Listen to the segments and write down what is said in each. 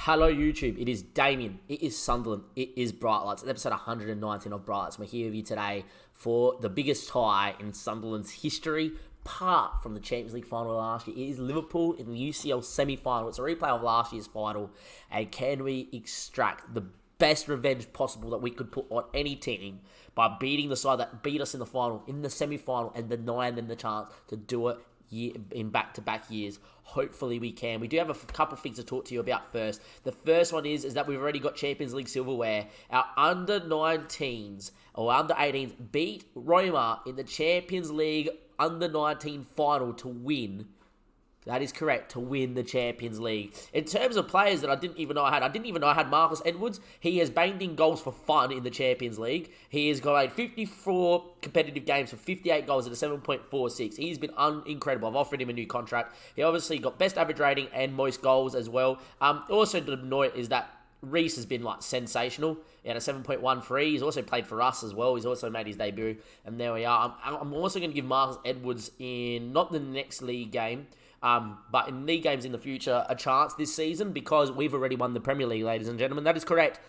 Hello YouTube, it is Damien, it is Sunderland, it is Bright Lights. It's episode 119 of Bright Lights. We're here with you today for the biggest tie in Sunderland's history, apart from the Champions League final last year. It is Liverpool in the UCL semi-final. It's a replay of last year's final. And can we extract the best revenge possible that we could put on any team by beating the side that beat us in the final, in the semi-final, and denying them the chance to do it in back-to-back years? Hopefully we can. We do have a couple things to talk to you about first. The first one is that we've already got Champions League silverware. Our under-19s or under-18s beat Roma in the Champions League under-19 final to win. That is correct, to win the Champions League. In terms of players that I didn't even know I had Marcus Edwards. He has banged in goals for fun in the Champions League. He has got 54 competitive games for 58 goals at a 7.46. He's been incredible. I've offered him a new contract. He obviously got best average rating and most goals as well. Also to note is that Reece has been sensational. He had a 7.13. He's also played for us as well. He's also made his debut. And there we are. I'm also going to give Marcus Edwards in, not the next league game, but in league games in the future, a chance this season because we've already won the Premier League, ladies and gentlemen. That is correct.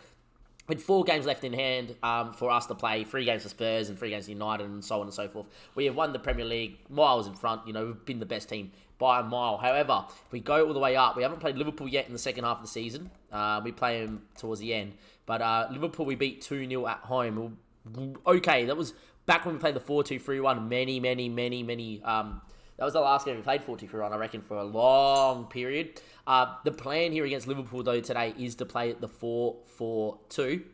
With 4 games left in hand for us to play, 3 games for Spurs and 3 games for United and so on and so forth. We have won the Premier League miles in front. We've been the best team by a mile. However, if we go all the way up, we haven't played Liverpool yet in the second half of the season. We play them towards the end. But Liverpool, we beat 2-0 at home. Okay, that was back when we played the 4-2-3-1 many that was the last game we played 4-2-3-1, I reckon, for a long period. The plan here against Liverpool, though, today is to play the 4-4-2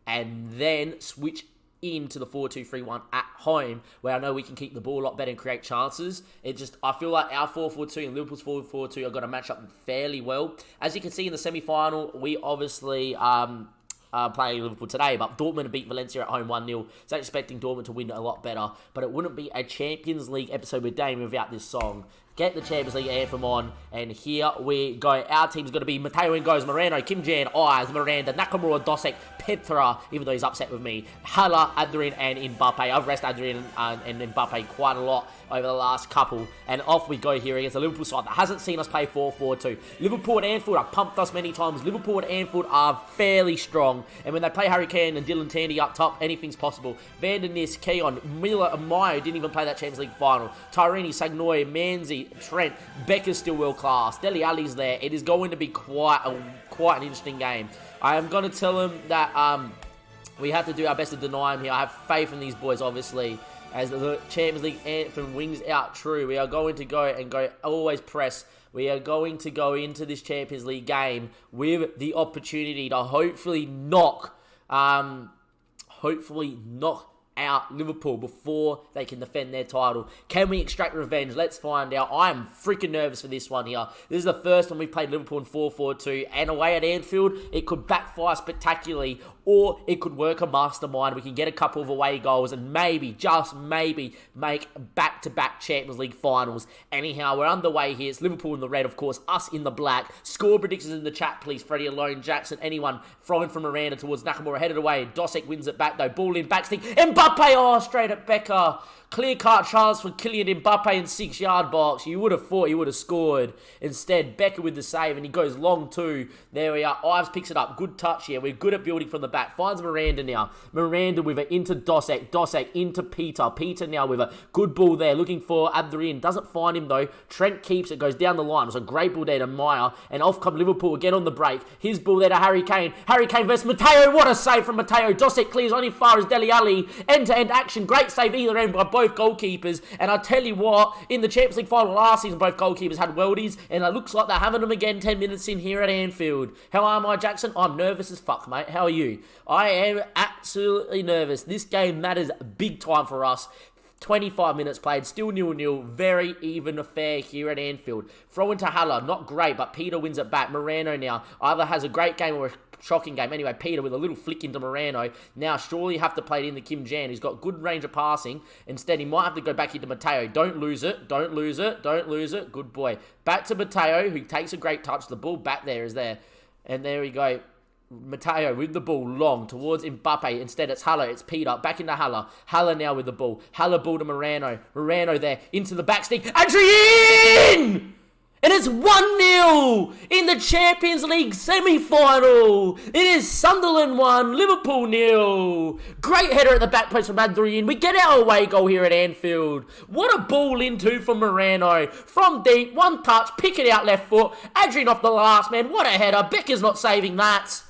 and then switch into the 4-2-3-1 at home, where I know we can keep the ball a lot better and create chances. I feel like our 4-4-2 and Liverpool's 4-4-2 are going to match up fairly well. As you can see in the semi-final, we obviously playing Liverpool today, but Dortmund beat Valencia at home 1-0. So I'm expecting Dortmund to win a lot better, but it wouldn't be a Champions League episode with Dame without this song. Get the Champions League anthem on, and here we go. Our team's going to be Matteo in goals, Moreno, Kim Jan, Ayers, Miranda, Nakamura, Dosek, Petra, even though he's upset with me, Hala, Adrian, and Mbappe. I've rested Adrian and Mbappe quite a lot over the last couple, and off we go here against the Liverpool side that hasn't seen us play 4-4-2. Liverpool at Anfield have pumped us many times. Liverpool at Anfield are fairly strong, and when they play Harry Kane and Dylan Tandy up top, anything's possible. Van der Nis, Keon, Miller, and Mayo didn't even play that Champions League final. Tyrini, Sagnoy, Manzi, Trent, Becker's still world class. Dele Alli's there. It is going to be quite an interesting game. I am going to tell him that we have to do our best to deny him here. I have faith in these boys, obviously, as the Champions League anthem wings out true. We are going to go always press. We are going to go into this Champions League game with the opportunity to hopefully knock out Liverpool before they can defend their title. Can we extract revenge? Let's find out. I am freaking nervous for this one here. This is the first time we've played Liverpool in 4-4-2, and away at Anfield, it could backfire spectacularly, or it could work a mastermind. We can get a couple of away goals and maybe, just maybe, make back-to-back Champions League finals. Anyhow, we're underway here. It's Liverpool in the red, of course, us in the black. Score predictions in the chat, please. Freddie alone, Jackson, anyone. Throwing from Miranda towards Nakamura, headed away. Dosek wins it back, though. Ball in, backstick. Mbappe, straight at Becker. Clear-cut chance for Kylian Mbappe in 6-yard box. You would have thought he would have scored. Instead, Becker with the save, and he goes long too. There we are. Ives picks it up. Good touch here. We're good at building from the back. Finds Miranda now. Miranda with it into Dosek. Dosek into Peter. Peter now with a good ball there. Looking for Adrian. Doesn't find him though. Trent keeps it. Goes down the line. It was a great ball there to Meyer. And off come Liverpool again on the break. His ball there to Harry Kane. Harry Kane versus Matteo. What a save from Matteo. Dosek clears only far as Dele Alli. End-to-end action. Great save either end by both goalkeepers. And I tell you what, in the Champions League final last season, both goalkeepers had worldies, and it looks like they're having them again 10 minutes in here at Anfield. How am I, Jackson? I'm nervous as fuck, mate. How are you? I am absolutely nervous. This game matters big time for us. 25 minutes played, still 0-0, very even affair here at Anfield. Throw into Haller, not great, but Peter wins it back. Moreno now either has a great game or a shocking game. Anyway, Peter with a little flick into Moreno. Now, surely have to play it in the Kim Jan, who's got good range of passing. Instead, he might have to go back into Matteo. Don't lose it. Don't lose it. Don't lose it. Good boy. Back to Matteo, who takes a great touch. The ball back there is there. And there we go. Matteo with the ball long towards Mbappe. Instead, it's Haller. It's Peter. Back into Haller. Haller now with the ball. Haller ball to Moreno. Moreno there into the backstick. Adrian! And it's 1-0 in the Champions League semi-final. It is Sunderland 1, Liverpool 0. Great header at the back post from Adrian. We get our away goal here at Anfield. What a ball into from Moreno. From deep, one touch, pick it out left foot. Adrian off the last man. What a header. Becker's not saving that.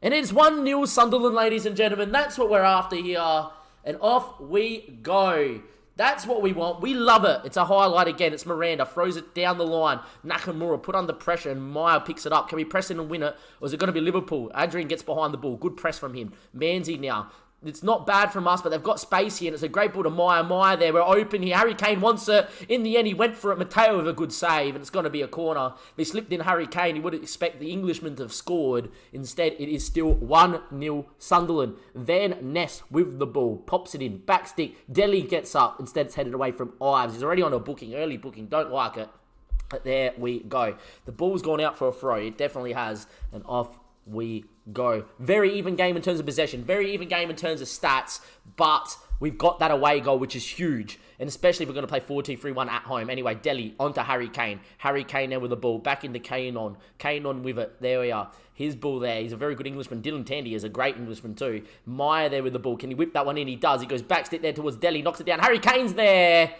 And it's 1-0 Sunderland, ladies and gentlemen. That's what we're after here. And off we go. That's what we want. We love it. It's a highlight again. It's Miranda. Throws it down the line. Nakamura put under pressure and Meyer picks it up. Can we press in and win it? Or is it going to be Liverpool? Adrian gets behind the ball. Good press from him. Manzi now. It's not bad from us, but they've got space here, and it's a great ball to Meyer. Meyer there, we're open here. Harry Kane wants it. In the end, he went for it. Mateo with a good save, and it's going to be a corner. They slipped in Harry Kane. You wouldn't expect the Englishman to have scored. Instead, it is still 1-0 Sunderland. Van Ness with the ball. Pops it in. Back stick. Delhi gets up. Instead, it's headed away from Ives. He's already on a booking. Early booking. Don't like it. But there we go. The ball's gone out for a throw. It definitely has. And off we go. Very even game in terms of possession. Very even game in terms of stats. But we've got that away goal, which is huge. And especially if we're going to play 4-2-3-1 at home. Anyway, Delhi onto Harry Kane. Harry Kane there with the ball. Back into Kane on. Kane on with it. There we are. His ball there. He's a very good Englishman. Dylan Tandy is a great Englishman too. Meyer there with the ball. Can he whip that one in? He does. He goes back stick there towards Delhi. Knocks it down. Harry Kane's there.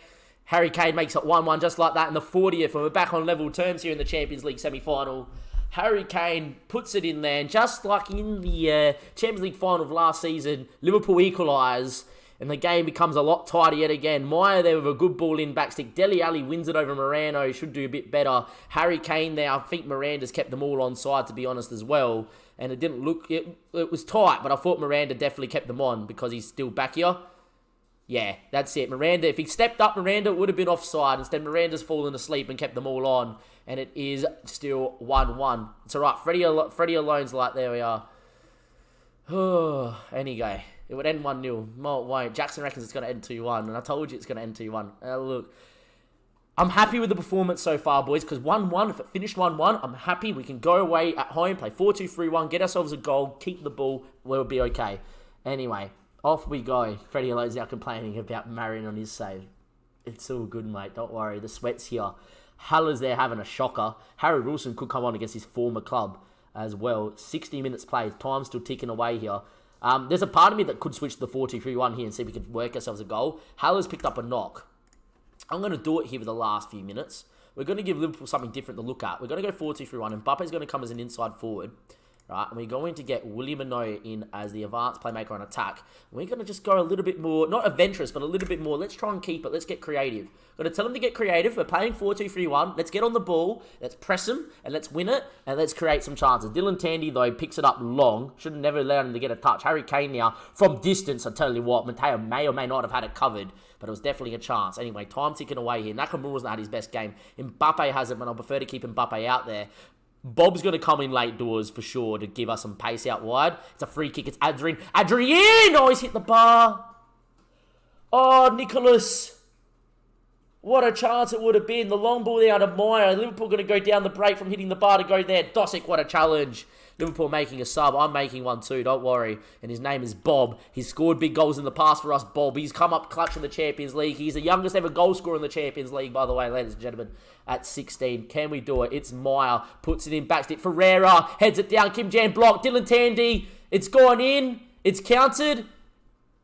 Harry Kane makes it 1-1 just like that in the 40th. And we're back on level terms here in the Champions League semi-final. Harry Kane puts it in there, and just like in the Champions League final of last season, Liverpool equalise, and the game becomes a lot tighter yet again. Meyer there with a good ball in backstick. Dele Alli wins it over Moreno. He should do a bit better. Harry Kane there. I think Miranda's kept them all onside, to be honest, as well. And it didn't look... It was tight, but I thought Miranda definitely kept them on because he's still back here. Yeah, that's it. Miranda, if he stepped up Miranda, it would have been offside. Instead, Miranda's fallen asleep and kept them all on. And it is still 1-1. It's all right. Freddie Alone's like, there we are. Anyway, it would end 1-0. No, it won't. Jackson reckons it's going to end 2-1. And I told you it's going to end 2-1. Look, I'm happy with the performance so far, boys. Because 1-1, if it finished 1-1, I'm happy. We can go away at home, play 4-2-3-1, get ourselves a goal, keep the ball. We'll be okay. Anyway, off we go. Freddie Alone's now complaining about Marion on his save. It's all good, mate. Don't worry. The sweat's here. Haller's there having a shocker. Harry Wilson could come on against his former club as well. 60 minutes played. Time's still ticking away here. There's a part of me that could switch to the 4-2-3-1 here and see if we could work ourselves a goal. Haller's picked up a knock. I'm going to do it here for the last few minutes. We're going to give Liverpool something different to look at. We're going to go 4-2-3-1. Mbappe's going to come as an inside forward. Right, and we're going to get William Manoa in as the advanced playmaker on attack. We're going to just go a little bit more, not adventurous, but a little bit more. Let's try and keep it. Let's get creative. Got to tell them to get creative. We're playing 4-2-3-1. Let's get on the ball. Let's press them, and let's win it, and let's create some chances. Dylan Tandy, though, picks it up long. Should have never allowed him to get a touch. Harry Kane now, from distance, I tell you what, Mateo may or may not have had it covered, but it was definitely a chance. Anyway, time ticking away here. Nakamura's not had his best game. Mbappe has it, but I prefer to keep Mbappe out there. Bob's going to come in late doors for sure to give us some pace out wide. It's a free kick. It's Adrian. Adrian! Oh, he's hit the bar. Oh, Nicholas. What a chance it would have been. The long ball there out of Meyer. Liverpool going to go down the break from hitting the bar to go there. Dosick, what a challenge. Liverpool making a sub. I'm making one too, don't worry. And his name is Bob. He's scored big goals in the past for us, Bob. He's come up clutch in the Champions League. He's the youngest ever goal scorer in the Champions League, by the way, ladies and gentlemen, at 16. Can we do it? It's Meyer. Puts it in backstick. Ferreira heads it down. Kim Jan block. Dylan Tandy. It's gone in. It's counted.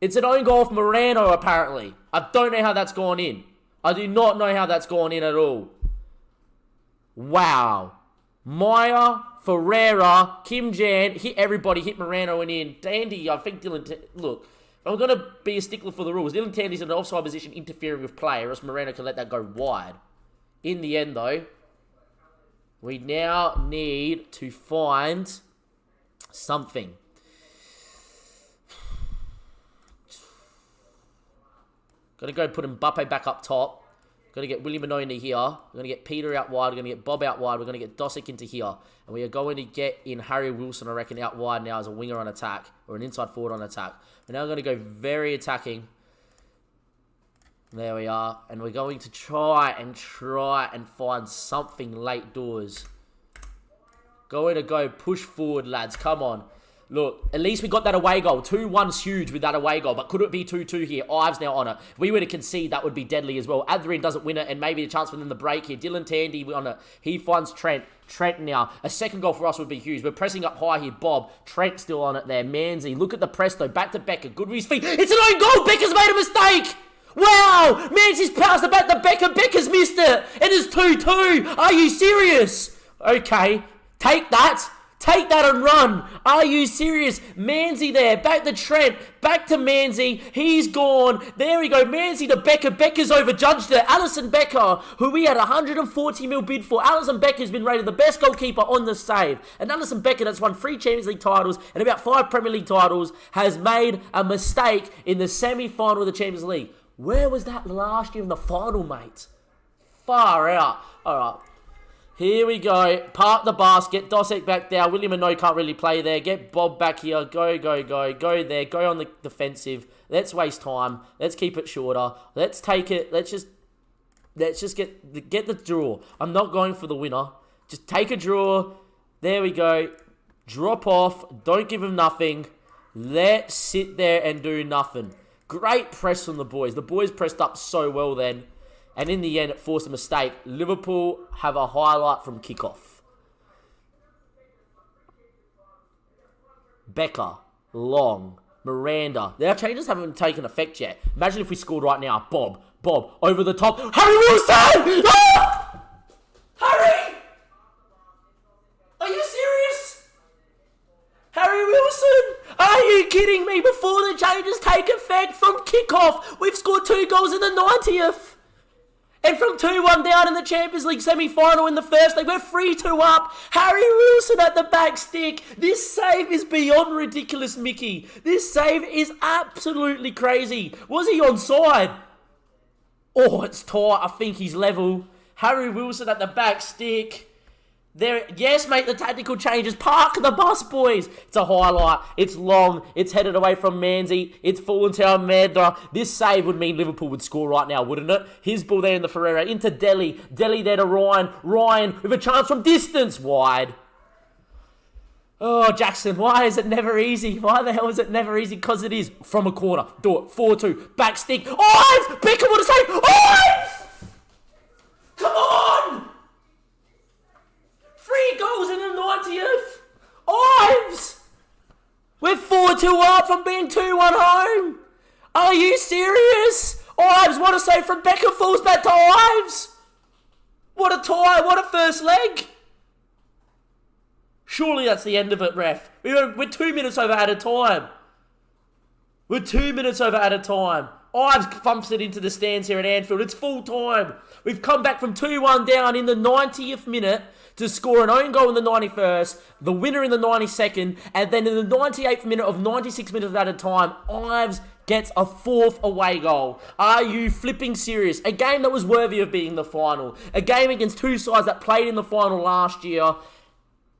It's an own goal from Moreno, apparently. I don't know how that's gone in. I do not know how that's gone in at all. Wow. Meyer, Ferreira, Kim Jan, hit everybody, hit Moreno and in. Tandy, I think look, if I'm going to be a stickler for the rules, Dylan Tandy's in an offside position interfering with play, or else Moreno can let that go wide. In the end, though, we now need to find something. Got to go put Mbappe back up top. Going to get William Manoa into here. We're going to get Peter out wide. We're going to get Bob out wide. We're going to get Dosick into here. And we are going to get in Harry Wilson, I reckon, out wide now as a winger on attack. Or an inside forward on attack. We're now going to go very attacking. There we are. And we're going to try and find something late doors. Going to go push forward, lads. Come on. Look, at least we got that away goal. 2-1's huge with that away goal, but could it be 2-2 here? Ives now on it. If we were to concede, that would be deadly as well. Adrian doesn't win it, and maybe a chance for them to break here. Dylan Tandy on it. He finds Trent. Trent now. A second goal for us would be huge. We're pressing up high here. Bob. Trent still on it there. Manzi. Look at the press, though. Back to Becker. Good with his feet. It's an own goal. Becker's made a mistake. Wow! Manzi's passed it back to Becker. Becker's missed it. It is 2-2. Are you serious? Okay. Take that. Take that and run. Are you serious? Manzi there. Back to Trent. Back to Manzi. He's gone. There we go. Manzi to Becker. Becker's overjudged it. Alisson Becker, who we had 140 mil bid for. Alisson Becker's been rated the best goalkeeper on the save. And Alisson Becker, that's won 3 Champions League titles and about 5 Premier League titles, has made a mistake in the semi-final of the Champions League. Where was that last year in the final, mate? Far out. All right. Here we go. Park the basket. Dosek back there. William and No can't really play there. Get Bob back here. Go, go, go. Go there. Go on the defensive. Let's waste time. Let's keep it shorter. Let's take it. Let's just get the draw. I'm not going for the winner. Just take a draw. There we go. Drop off. Don't give him nothing. Let's sit there and do nothing. Great press from the boys. The boys pressed up so well then. And in the end, it forced a mistake. Liverpool have a highlight from kickoff. Becker, Long, Miranda. Their changes haven't taken effect yet. Imagine if we scored right now. Bob, over the top. Harry Wilson! Ah! Harry! Are you serious? Harry Wilson! Are you kidding me? Before the changes take effect from kickoff, we've scored 2 goals in the 90th. And from 2-1 down in the Champions League semi-final in the first leg, we're 3-2 up. Harry Wilson at the back stick. This save is beyond ridiculous, Mickey. This save is absolutely crazy. Was he onside? Oh, it's tight. I think he's level. Harry Wilson at the back stick. There, yes, mate, the tactical changes. Park the bus, boys. It's a highlight. It's long. It's headed away from Manzi. It's fallen to Almeida. This save would mean Liverpool would score right now, wouldn't it? His ball there in the Ferreira. Into Delhi. Delhi there to Ryan. Ryan with a chance from distance. Wide. Oh, Jackson, why is it never easy? Why the hell is it never easy? Because it is. From a corner. Do it. 4-2. Back stick. Ives! Beckham would have saved. Ives! Come on! 3 goals in the 90th. Ives! We're 4-2 up from being 2-1 home. Are you serious? Ives, what a save from Becker. Falls back to Ives. What a tie. What a first leg. Surely that's the end of it, ref. We're 2 minutes over added time. We're 2 minutes over added time. Ives bumps it into the stands here at Anfield. It's full time. We've come back from 2-1 down in the 90th minute to score an own goal in the 91st, the winner in the 92nd, and then in the 98th minute of 96 minutes at a time, Ives gets a 4th away goal. Are you flipping serious? A game that was worthy of being the final. A game against 2 sides that played in the final last year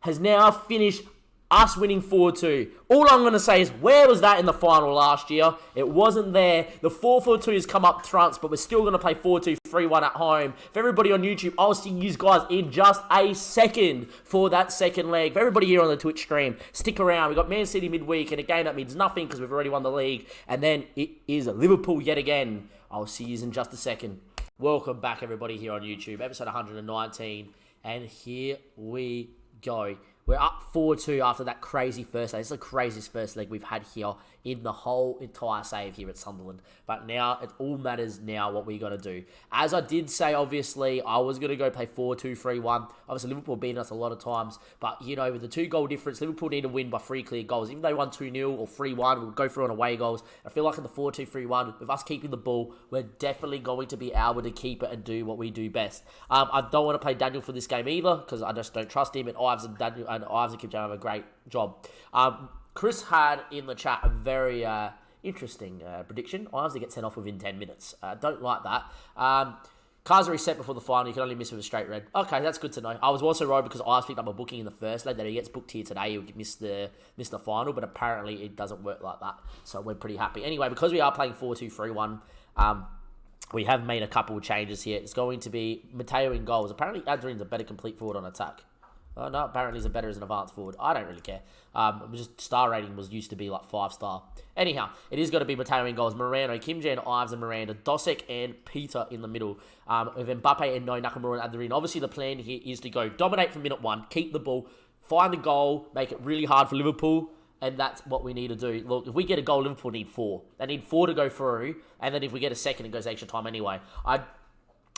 has now finished us winning 4-2. All I'm going to say is, where was that in the final last year? It wasn't there. The 4-4-2 has come up trumps, but we're still going to play 4-2, 3-1 at home. For everybody on YouTube, I'll see you guys in just a second for that second leg. For everybody here on the Twitch stream, stick around. We've got Man City midweek, and a game that means nothing because we've already won the league. And then it is Liverpool yet again. I'll see you in just a second. Welcome back, everybody, here on YouTube. Episode 119. And here we go. We're up 4-2 after that crazy first leg. It's the craziest first leg we've had here in the whole entire save here at Sunderland. But now, it all matters now what we got to do. As I did say, obviously, I was going to go play 4-2, 3-1. Obviously, Liverpool beating us a lot of times. But, you know, with the 2 goal difference, Liverpool need to win by 3 clear goals. Even though they won 2-0 or 3-1, we'll go through on away goals. I feel like in the 4-2, 3-1, with us keeping the ball, we're definitely going to be able to keep it and do what we do best. I don't want to play Daniel for this game either, because I just don't trust him. And Ives and Daniel and Ives and Kim Jong have a great job. Chris had in the chat a very interesting prediction. Ives to get sent off within 10 minutes. Don't like that. Cars are reset before the final. You can only miss with a straight red. Okay, that's good to know. I was also worried because Ives picked up a booking in the first leg that he gets booked here today. He'll miss the final, but apparently it doesn't work like that. So we're pretty happy. Anyway, because we are playing 4-2, 3-1, we have made a couple of changes here. It's going to be Mateo in goals. Apparently, Adrian's a better complete forward on attack. Oh, no, apparently he's better as an advanced forward. I don't really care. Just star rating was used to be like 5-star. Anyhow, it is going to be Mateo in goals. Moreno, Kim Jan, Ives and Miranda, Dosek and Peter in the middle. With Mbappe and No, Nakamura and Adrian. Obviously, the plan here is to go dominate from minute 1, keep the ball, find the goal, make it really hard for Liverpool. And that's what we need to do. Look, if we get a goal, Liverpool need 4. They need 4 to go through. And then if we get a second, it goes extra time anyway. I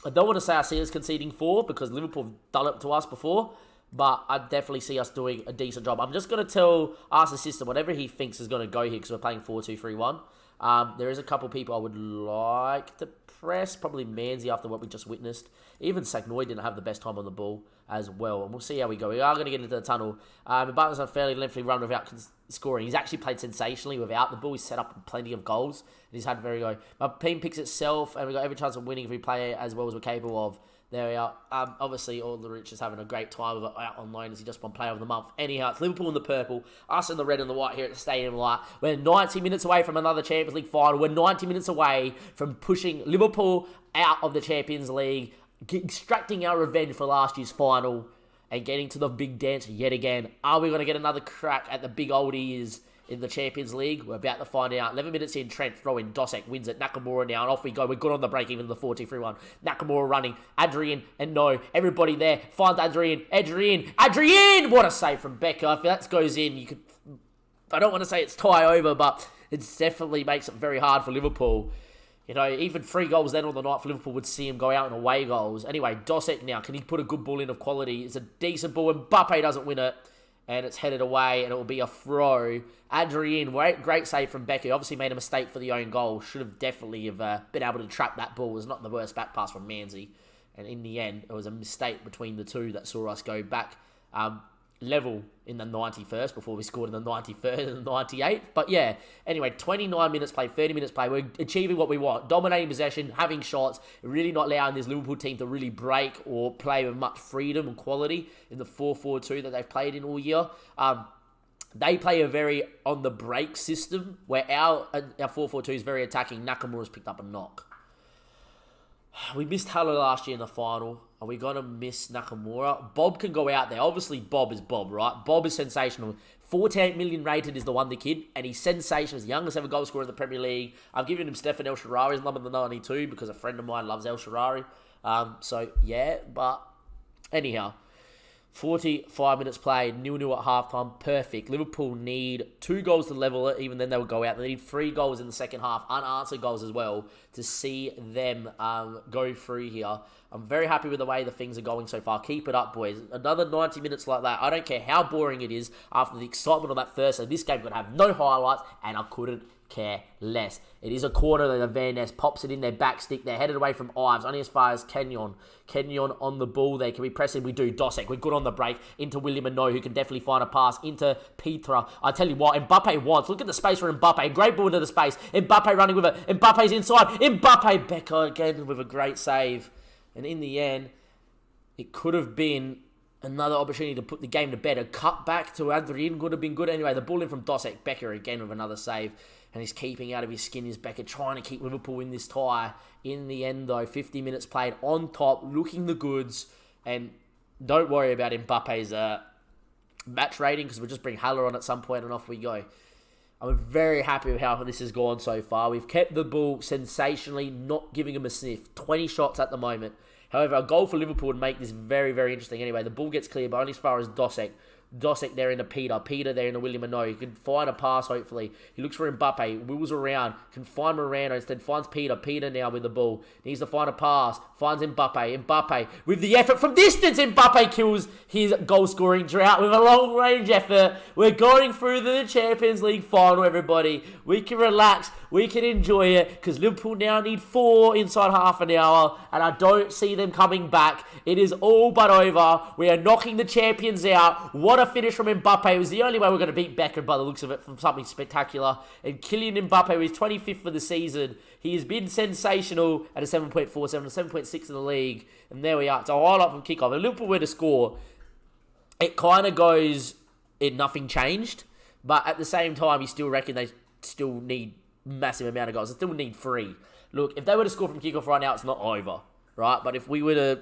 don't want to say I see us conceding 4 because Liverpool have done it to us before. But I definitely see us doing a decent job. I'm just going to tell our assistant whatever he thinks is going to go here because we're playing 4-2-3-1. There is a couple people I would like to press. Probably Manzi after what we just witnessed. Even Sagnoy didn't have the best time on the ball as well. And we'll see how we go. We are going to get into the tunnel. Mbappé's on a fairly lengthy run without scoring. He's actually played sensationally without the ball. He's set up plenty of goals. And he's had very good. My team picks itself. And we've got every chance of winning if we play it as well as we're capable of. There we are. Obviously, all the rich is having a great time of it out on loan as he just won Player of the Month. Anyhow, it's Liverpool in the purple, us in the red and the white here at the Stadium Light. We're 90 minutes away from another Champions League final. We're 90 minutes away from pushing Liverpool out of the Champions League, extracting our revenge for last year's final, and getting to the big dance yet again. Are we going to get another crack at the big oldies in the Champions League? We're about to find out. 11 minutes in, Trent throwing, Dosek wins it, Nakamura now, and off we go. We're good on the break, even the 4-2-3-1. Nakamura running, Adrian, and No, everybody there. Find Adrian, Adrian! What a save from Becker. If that goes in, you could... I don't want to say it's tie over, but it definitely makes it very hard for Liverpool. You know, even 3 goals then on the night for Liverpool would see him go out in away goals. Anyway, Dosek now, can he put a good ball in of quality? It's a decent ball, and Mbappe doesn't win it. And it's headed away, and it will be a throw. Adrian, great save from Becker. Obviously made a mistake for the own goal. Should have definitely been able to trap that ball. It was not the worst back pass from Manzi. And in the end, it was a mistake between the two that saw us go back level in the 91st before we scored in the 93rd and the 98th. But yeah, anyway, 29 minutes play, 30 minutes play. We're achieving what we want. Dominating possession, having shots, really not allowing this Liverpool team to really break or play with much freedom and quality in the 4-4-2 that they've played in all year. They play a very on-the-break system where our 4-4-2 is very attacking. Nakamura's picked up a knock. We missed Haller last year in the final. Are we going to miss Nakamura? Bob can go out there. Obviously, Bob is Bob, right? Bob is sensational. 48 million rated is the Wonder Kid, and he's sensational. He's the youngest ever goal scorer in the Premier League. I've given him Stefan El Shaarawy's number 92 because a friend of mine loves El Shaarawy. So, yeah, but anyhow, 45 minutes played, 0-0 at halftime, perfect. Liverpool need 2 goals to level it, even then they would go out. They need 3 goals in the second half, unanswered goals as well, to see them go through here. I'm very happy with the way the things are going so far. Keep it up, boys. Another 90 minutes like that. I don't care how boring it is after the excitement on that first. So this game could have no highlights, and I couldn't care less. It is a corner that the Van Ness pops it in their back stick. They're headed away from Ives, only as far as Kenyon. Kenyon on the ball there. Can we press him? We do. Dosek, we're good on the break. Into William and No, who can definitely find a pass. Into Petra. I tell you what, Mbappe wants. Look at the space for Mbappe. Great ball into the space. Mbappe running with it. Mbappe's inside. Mbappe, Becker again with a great save. And in the end, it could have been another opportunity to put the game to bed. A cut back to Adrian would have been good. Anyway, the ball in from Dosek. Becker again with another save. And he's keeping out of his skin. Is Becker trying to keep Liverpool in this tie. In the end, though, 50 minutes played on top, looking the goods. And don't worry about Mbappe's match rating because we'll just bring Haller on at some point and off we go. I'm very happy with how this has gone so far. We've kept the ball sensationally, not giving him a sniff. 20 shots at the moment. However, a goal for Liverpool would make this very, very interesting. Anyway, the ball gets clear, but only as far as Dosek. Dosek there into Peter. Peter there into William Ano. He can find a pass, hopefully. He looks for Mbappe. Wheels around. Can find Miranda. Instead finds Peter. Peter now with the ball. Needs to find a pass. Finds Mbappe. Mbappe with the effort from distance. Mbappe kills his goal-scoring drought with a long-range effort. We're going through the Champions League final, everybody. We can relax. We can enjoy it because Liverpool now need 4 inside half an hour and I don't see them coming back. It is all but over. We are knocking the champions out. What a finish from Mbappe. It was the only way we're going to beat Becker by the looks of it from something spectacular. And Kylian Mbappe, who is 25th for the season, he has been sensational at a 7.47, a 7.6 in the league. And there we are. It's a highlight from kickoff. If Liverpool were to score, it kind of goes, nothing changed. But at the same time, you still reckon they still need massive amount of goals. They still need 3. Look, if they were to score from kickoff right now, it's not over, right? But if we were to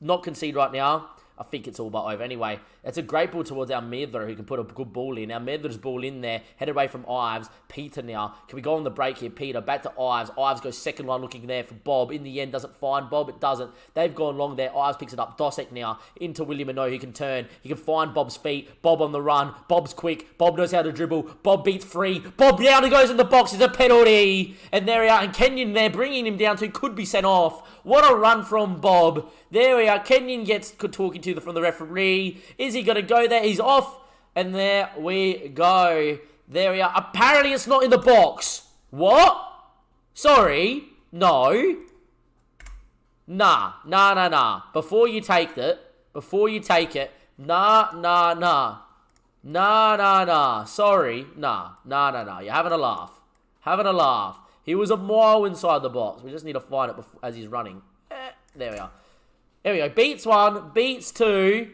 not concede right now, I think it's all but over. Anyway, it's a great ball towards our Medler, who can put a good ball in. Our Medler's ball in there, headed away from Ives. Peter now. Can we go on the break here? Peter, back to Ives. Ives goes second line looking there for Bob. In the end, doesn't find Bob. It doesn't. They've gone long there. Ives picks it up. Dosek now into William Minogue. He can turn. He can find Bob's feet. Bob on the run. Bob's quick. Bob knows how to dribble. Bob beats free. Bob down. He goes in the box. It's a penalty. And there we are. And Kenyon there bringing him down to could be sent off. What a run from Bob. There we are. Kenyon gets talking to from the referee. Is he going to go there? He's off. And there we go. There we are. Apparently it's not in the box. What? Sorry. No. Nah. Before you take it. Nah. Sorry. Nah. You're having a laugh. He was a mile inside the box. We just need to find it as he's running. There we are. There we go. Beats one. Beats two.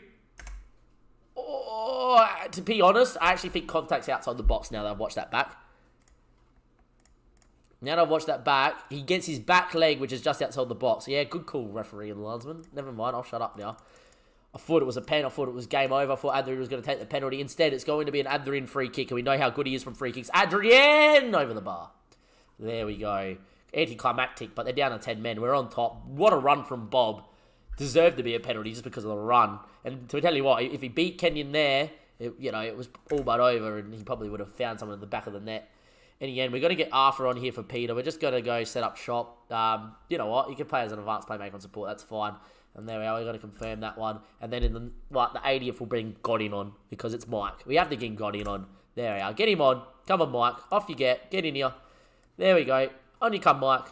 Oh, to be honest, I actually think contact's outside the box now that I've watched that back. He gets his back leg, which is just outside the box. Yeah, good call, referee and linesman. Never mind, I'll shut up now. I thought it was a pen. I thought it was game over. I thought Adrian was going to take the penalty. Instead, it's going to be an Adrian free kick, and we know how good he is from free kicks. Adrian over the bar. There we go. Anticlimactic, but they're down to 10 men. We're on top. What a run from Bob. Deserved to be a penalty just because of the run. And to tell you what, if he beat Kenyon there, it was all but over, and he probably would have found someone in the back of the net. And again, we're going to get Arthur on here for Peter. We're just going to go set up shop. You know what? You can play as an advanced playmaker on support. That's fine. And there we are. We're going to confirm that one. And then in the 80th, we'll bring Godin on because it's Mike. We have to get Godin on. There we are. Get him on. Come on, Mike. Off you get. Get in here. There we go. On you come, Mike.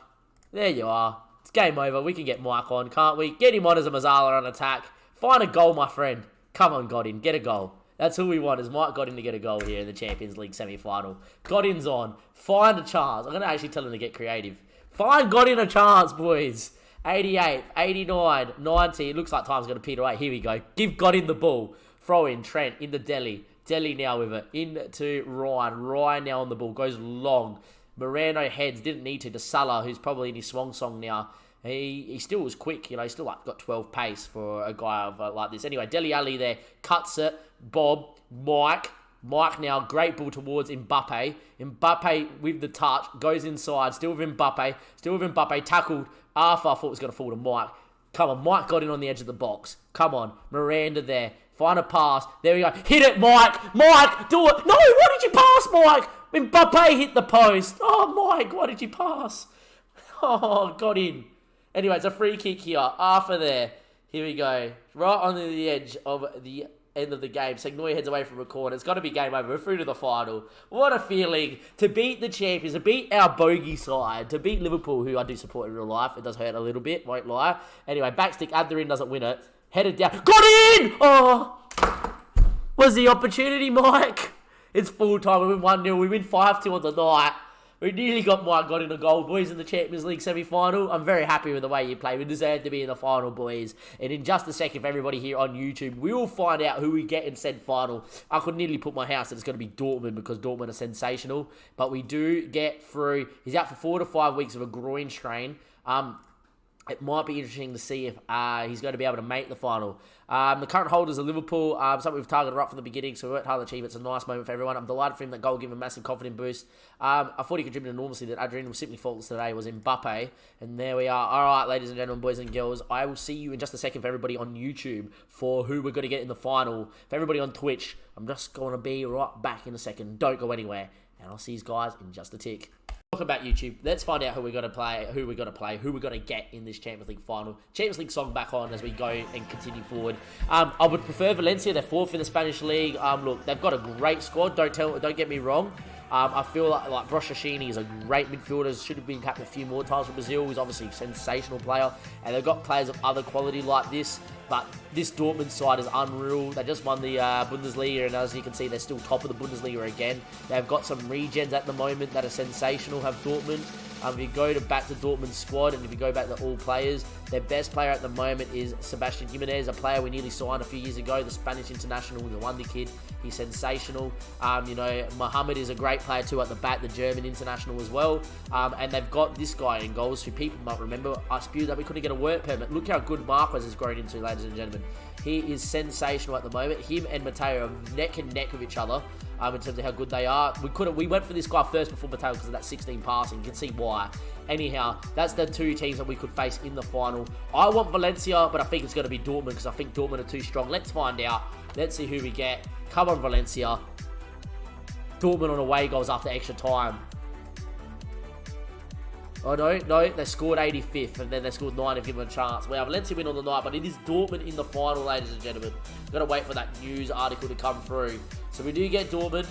There you are. It's game over. We can get Mike on, can't we? Get him on as a Mazzala on attack. Find a goal, my friend. Come on, Godin. Get a goal. That's who we want, is Mike Godin to get a goal here in the Champions League semi-final. Godin's on. Find a chance. I'm going to actually tell him to get creative. Find Godin a chance, boys. 88, 89, 90. It looks like time's going to peter away. Here we go. Give Godin the ball. Throw in Trent into Delhi. Delhi now with it. Into Ryan. Ryan now on the ball. Goes long. Moreno heads, didn't need to Salah, who's probably in his swan song now. He still was quick, He still got 12 pace for a guy like this. Anyway, Dele Alli there, cuts it. Bob, Mike now, great ball towards Mbappe. Mbappe with the touch, goes inside, still with Mbappe, tackled. Arthur, I thought was going to fall to Mike. Come on, Mike got in on the edge of the box. Come on, Miranda there. Find a pass. There we go. Hit it, Mike. Mike, do it. No, why did you pass, Mike? Mbappe hit the post. Oh, Mike, why did you pass? Oh, got in. Anyway, it's a free kick here. Arthur there. Here we go. Right on the edge of the end of the game. Segnoy heads away from a corner. It's got to be game over. We're through to the final. What a feeling to beat the champions, to beat our bogey side, to beat Liverpool, who I do support in real life. It does hurt a little bit, won't lie. Anyway, backstick. Adtherin doesn't win it. Headed down. Got in! Oh! Was the opportunity, Mike? It's full time. We win 1-0. We win 5-2 on the night. We nearly got Mike got in a goal, boys, in the Champions League semi-final. I'm very happy with the way you play. We deserve to be in the final, boys. And in just a second, for everybody here on YouTube, we will find out who we get in said final. I could nearly put my house that it's going to be Dortmund because Dortmund are sensational. But we do get through. He's out for 4 to 5 weeks of a groin strain. It might be interesting to see if he's going to be able to make the final. The current holders are Liverpool, something we've targeted right from the beginning, so we worked hard to achieve. It's a nice moment for everyone. I'm delighted for him. That goal gave him a massive confidence boost. I thought he contributed enormously. That Adrian was simply faultless today was Mbappe. And there we are. All right, ladies and gentlemen, boys and girls, I will see you in just a second for everybody on YouTube for who we're going to get in the final. For everybody on Twitch, I'm just going to be right back in a second. Don't go anywhere. And I'll see you guys in just a tick. Talking about YouTube, let's find out who we're going to play, who we're going to get in this Champions League final. Champions League song back on as we go and continue forward. I would prefer Valencia. They're 4th in the Spanish league. Look, they've got a great squad. Don't get me wrong. I feel like Broshashini is a great midfielder. Should have been capped a few more times for Brazil. He's obviously a sensational player. And they've got players of other quality like this. But this Dortmund side is unreal. They just won the Bundesliga, and as you can see, they're still top of the Bundesliga again. They've got some regens at the moment that are sensational, have Dortmund. If you go back to Dortmund's squad and if you go back to all players, their best player at the moment is Sebastian Jimenez, a player we nearly signed a few years ago, the Spanish international, the wonder kid. He's sensational. Mohamed is a great player too at the back, the German international as well. And they've got this guy in goals who people might remember. I spewed that we couldn't get a work permit. Look how good Marquez has grown into, ladies and gentlemen. He is sensational at the moment. Him and Mateo are neck and neck with each other in terms of how good they are. We went for this guy first before Mateo because of that 16 passing. You can see why. Anyhow, that's the two teams that we could face in the final. I want Valencia, but I think it's going to be Dortmund because I think Dortmund are too strong. Let's find out. Let's see who we get. Come on, Valencia. Dortmund on away goals after extra time. Oh, no, they scored 85th, and then they scored 9 to give them a chance. Well, Valencia win on the night, but it is Dortmund in the final, ladies and gentlemen. Got to wait for that news article to come through. So we do get Dortmund.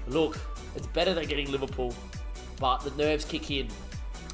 Look, it's better than getting Liverpool, but the nerves kick in.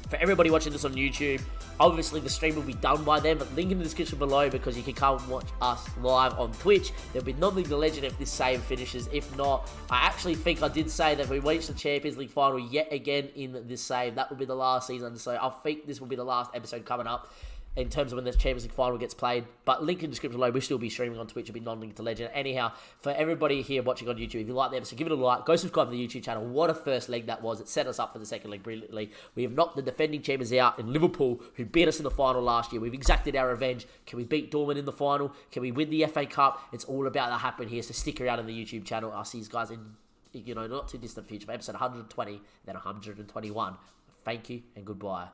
For everybody watching this on YouTube, obviously the stream will be done by then, but link in the description below because you can come and watch us live on Twitch. There'll be nothing to legend if this save finishes. If not, I actually think I did say that if we reach the Champions League final yet again in this save, that will be the last season. So I think this will be the last episode coming up in terms of when the Champions League final gets played. But link in the description below. We'll still be streaming on Twitch. It'll be non-linked to Legend. Anyhow, for everybody here watching on YouTube, if you like the episode, give it a like. Go subscribe to the YouTube channel. What a first leg that was. It set us up for the second leg brilliantly. We have knocked the defending champions out in Liverpool, who beat us in the final last year. We've exacted our revenge. Can we beat Dortmund in the final? Can we win the FA Cup? It's all about to happen here. So stick around in the YouTube channel. I'll see you guys in, not too distant future for episode 120, then 121. Thank you and goodbye.